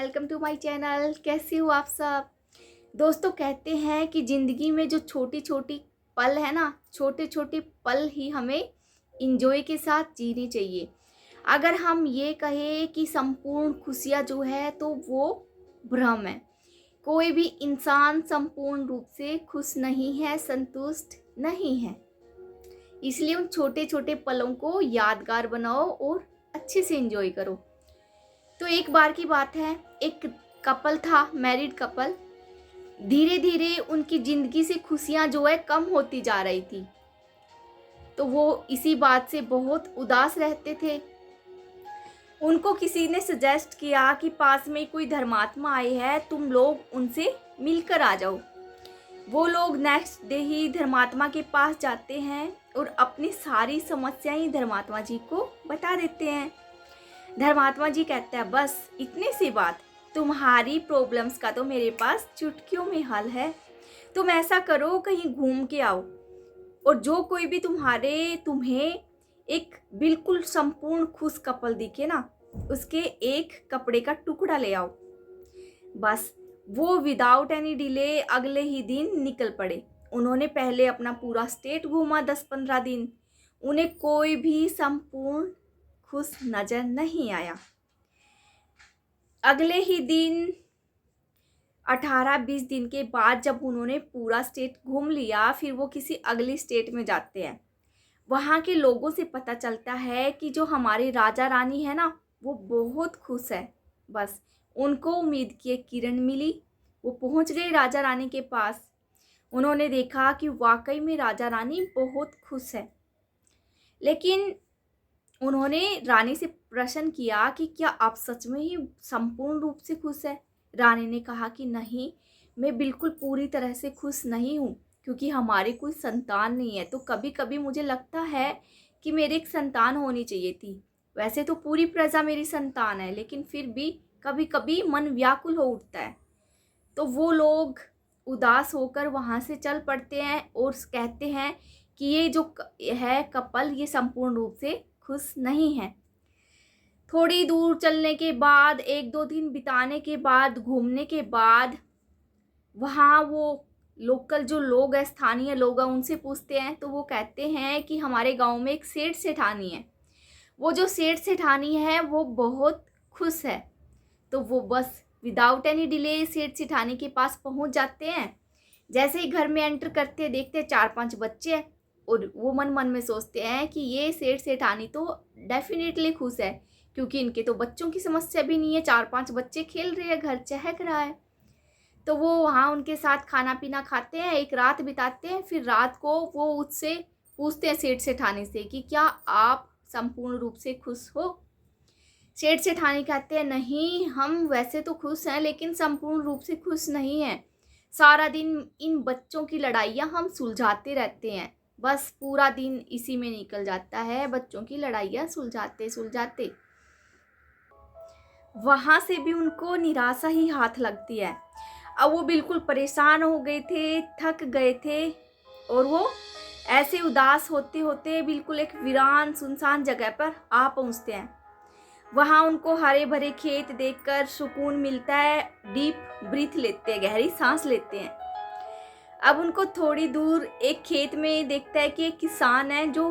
Welcome to my channel. कैसे हो आप सब दोस्तों। कहते हैं कि ज़िंदगी में जो छोटी छोटी पल है ना, छोटे छोटे पल ही हमें इंजॉय के साथ जीनी चाहिए। अगर हम ये कहें कि संपूर्ण खुशियाँ जो है तो वो भ्रम है। कोई भी इंसान संपूर्ण रूप से खुश नहीं है, संतुष्ट नहीं है। इसलिए उन छोटे छोटे पलों को यादगार बनाओ और अच्छे से इंजॉय करो। तो एक बार की बात है, एक कपल था, मैरिड कपल। धीरे धीरे उनकी ज़िंदगी से खुशियाँ जो है कम होती जा रही थी। तो वो इसी बात से बहुत उदास रहते थे। उनको किसी ने सजेस्ट किया कि पास में कोई धर्मात्मा आए हैं, तुम लोग उनसे मिलकर आ जाओ। वो लोग नेक्स्ट डे ही धर्मात्मा के पास जाते हैं और अपनी सारी समस्याएं धर्मात्मा जी को बता देते हैं। धर्मात्मा जी कहते हैं, बस इतनी सी बात, तुम्हारी प्रॉब्लम्स का तो मेरे पास चुटकियों में हल है। तुम ऐसा करो, कहीं घूम के आओ और जो कोई भी तुम्हें एक बिल्कुल संपूर्ण खुश कपल दिखे ना, उसके एक कपड़े का टुकड़ा ले आओ। बस वो विदाउट एनी डिले अगले ही दिन निकल पड़े। उन्होंने पहले अपना पूरा स्टेट घूमा 10-15 दिन। उन्हें कोई भी संपूर्ण खुश नजर नहीं आया। अगले ही दिन 18-20 दिन के बाद जब उन्होंने पूरा स्टेट घूम लिया, फिर वो किसी अगली स्टेट में जाते हैं। वहाँ के लोगों से पता चलता है कि जो हमारी राजा रानी है ना, वो बहुत खुश है। बस उनको उम्मीद की एक किरण मिली। वो पहुँच गए राजा रानी के पास। उन्होंने देखा कि वाकई में राजा रानी बहुत खुश है। लेकिन उन्होंने रानी से प्रश्न किया कि क्या आप सच में ही संपूर्ण रूप से खुश है। रानी ने कहा कि नहीं, मैं बिल्कुल पूरी तरह से खुश नहीं हूँ, क्योंकि हमारी कोई संतान नहीं है। तो कभी कभी मुझे लगता है कि मेरी एक संतान होनी चाहिए थी। वैसे तो पूरी प्रजा मेरी संतान है, लेकिन फिर भी कभी कभी मन व्याकुल हो उठता है। तो वो लोग उदास होकर वहाँ से चल पड़ते हैं और कहते हैं कि ये जो है कपल, ये संपूर्ण रूप से खुश नहीं है। थोड़ी दूर चलने के बाद, 1-2 दिन बिताने के बाद, घूमने के बाद, वहाँ वो लोकल जो लोग हैं, स्थानीय लोग हैं, उनसे पूछते हैं तो वो कहते हैं कि हमारे गांव में एक सेठ सेठानी है। वो जो सेठ सेठानी है वो बहुत खुश है। तो वो बस विदाउट एनी डिले सेठ सेठानी के पास पहुंच जाते हैं। जैसे ही घर में एंटर करते हैं, देखते हैं 4-5 बच्चे हैं और वो मन मन में सोचते हैं कि ये सेठ सेठानी तो डेफिनेटली खुश है, क्योंकि इनके तो बच्चों की समस्या भी नहीं है। 4-5 बच्चे खेल रहे हैं, घर चहक रहा है। तो वो वहाँ उनके साथ खाना पीना खाते हैं, एक रात बिताते हैं। फिर रात को वो उससे पूछते हैं, सेठ सेठानी से, कि क्या आप संपूर्ण रूप से खुश हो। सेठ सेठानी कहते हैं, नहीं, हम वैसे तो खुश हैं, लेकिन संपूर्ण रूप से खुश नहीं हैं। सारा दिन इन बच्चों की लड़ाइयाँ हम सुलझाते रहते हैं। बस पूरा दिन इसी में निकल जाता है, बच्चों की लड़ाइयाँ सुलझाते सुलझाते। वहाँ से भी उनको निराशा ही हाथ लगती है। अब वो बिल्कुल परेशान हो गए थे, थक गए थे और वो ऐसे उदास होते होते बिल्कुल एक वीरान सुनसान जगह पर आ पहुँचते हैं। वहाँ उनको हरे भरे खेत देखकर सुकून मिलता है। डीप ब्रीथ लेते हैं, गहरी सांस लेते हैं। अब उनको थोड़ी दूर एक खेत में देखता है कि एक किसान है जो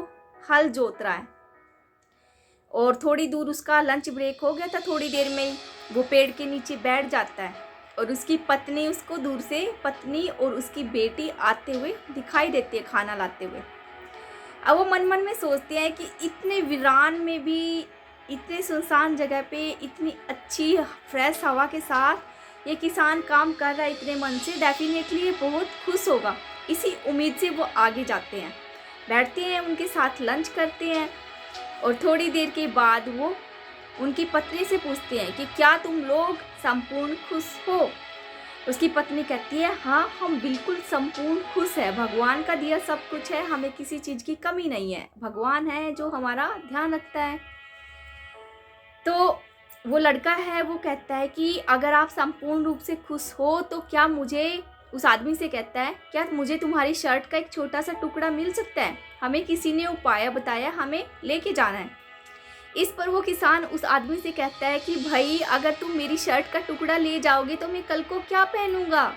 हल जोत रहा है, और थोड़ी दूर उसका लंच ब्रेक हो गया था। थोड़ी देर में ही वो पेड़ के नीचे बैठ जाता है और उसकी पत्नी उसको दूर से, पत्नी और उसकी बेटी आते हुए दिखाई देती है खाना लाते हुए। अब वो मन मन में सोचते हैं कि इतने वीरान में भी, इतने सुनसान जगह पे, इतनी अच्छी फ्रेश हवा के साथ ये किसान काम कर रहा है इतने मन से, डेफिनेटली ये बहुत खुश होगा। इसी उम्मीद से वो आगे जाते हैं, बैठते हैं, उनके साथ लंच करते हैं। और थोड़ी देर के बाद वो उनकी पत्नी से पूछते हैं कि क्या तुम लोग संपूर्ण खुश हो। उसकी पत्नी कहती है, हाँ, हम बिल्कुल संपूर्ण खुश है। भगवान का दिया सब कुछ है, हमें किसी चीज़ की कमी नहीं है। भगवान है जो हमारा ध्यान रखता है। तो वो लड़का है, वो कहता है कि अगर आप संपूर्ण रूप से खुश हो तो क्या मुझे, उस आदमी से कहता है, क्या मुझे तुम्हारी शर्ट का एक छोटा सा टुकड़ा मिल सकता है। हमें किसी ने उपाय बताया, हमें लेके जाना है। इस पर वो किसान उस आदमी से कहता है कि भाई अगर तुम मेरी शर्ट का टुकड़ा ले जाओगे तो मैं कल को क्या पहनूंगा।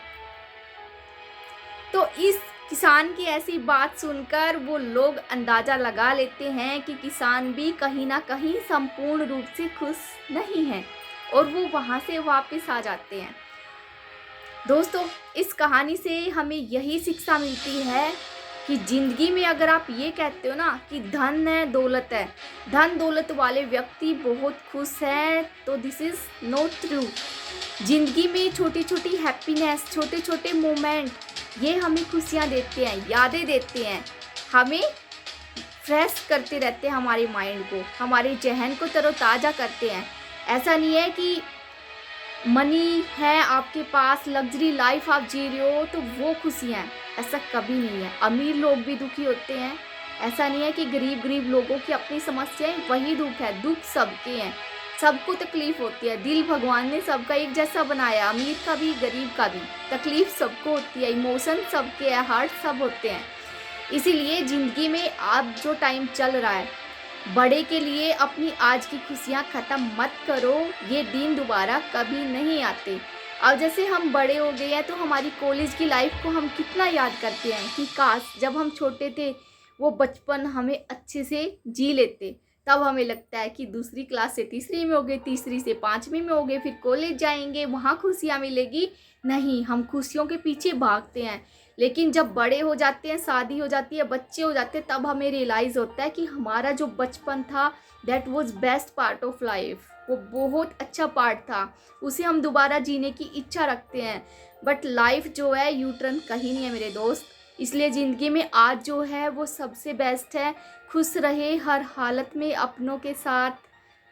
तो इस किसान की ऐसी बात सुनकर वो लोग अंदाज़ा लगा लेते हैं कि किसान भी कहीं ना कहीं संपूर्ण रूप से खुश नहीं है और वो वहाँ से वापस आ जाते हैं। दोस्तों, इस कहानी से हमें यही शिक्षा मिलती है कि ज़िंदगी में अगर आप ये कहते हो ना कि धन है दौलत है, धन दौलत वाले व्यक्ति बहुत खुश हैं, तो दिस इज़ नॉट ट्रू। ज़िंदगी में छोटी छोटी हैप्पीनेस, छोटे छोटे मोमेंट ये हमें खुशियाँ देते हैं, यादें देते हैं, हमें फ्रेश करते रहते हैं, हमारे माइंड को, हमारे जहन को तरोताज़ा करते हैं। ऐसा नहीं है कि मनी है आपके पास, लग्जरी लाइफ आप जी रहे हो तो वो खुशियाँ हैं, ऐसा कभी नहीं है। अमीर लोग भी दुखी होते हैं, ऐसा नहीं है कि गरीब लोगों की अपनी समस्याएं वही दुख है। दुख सबके हैं, सबको तकलीफ होती है। दिल भगवान ने सबका एक जैसा बनाया, अमीर का भी गरीब का भी, तकलीफ सबको होती है, इमोशन सबके है, हार्ट सब होते हैं। इसीलिए ज़िंदगी में आप जो टाइम चल रहा है, बड़े के लिए अपनी आज की खुशियाँ ख़त्म मत करो, ये दिन दोबारा कभी नहीं आते। अब जैसे हम बड़े हो गए हैं तो हमारी कॉलेज की लाइफ को हम कितना याद करते हैं कि काश जब हम छोटे थे वो बचपन हमें अच्छे से जी लेते। तब हमें लगता है कि दूसरी क्लास से तीसरी में हो गए, तीसरी से पाँचवीं में हो गए, फिर कॉलेज जाएंगे, वहाँ खुशियाँ मिलेगी। नहीं, हम खुशियों के पीछे भागते हैं, लेकिन जब बड़े हो जाते हैं, शादी हो जाती है, बच्चे हो जाते हैं, तब हमें रियलाइज़ होता है कि हमारा जो बचपन था that was best part of life, वो बहुत अच्छा पार्ट था, उसे हम दोबारा जीने की इच्छा रखते हैं। बट लाइफ जो है यू टर्न कहीं नहीं है मेरे दोस्त, इसलिए ज़िंदगी में आज जो है वो सबसे बेस्ट है। खुश रहे हर हालत में, अपनों के साथ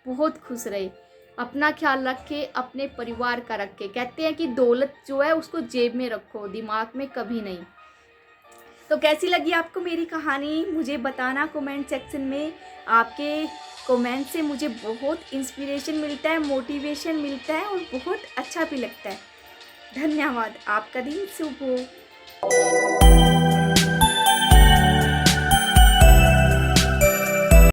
बहुत खुश रहे, अपना ख्याल रखे, अपने परिवार का रखे। कहते हैं कि दौलत जो है उसको जेब में रखो, दिमाग में कभी नहीं। तो कैसी लगी आपको मेरी कहानी मुझे बताना कमेंट सेक्शन में। आपके कमेंट से मुझे बहुत इंस्पिरेशन मिलता है, मोटिवेशन मिलता है और बहुत अच्छा भी लगता है। धन्यवाद। आपका दिन शुभ हो।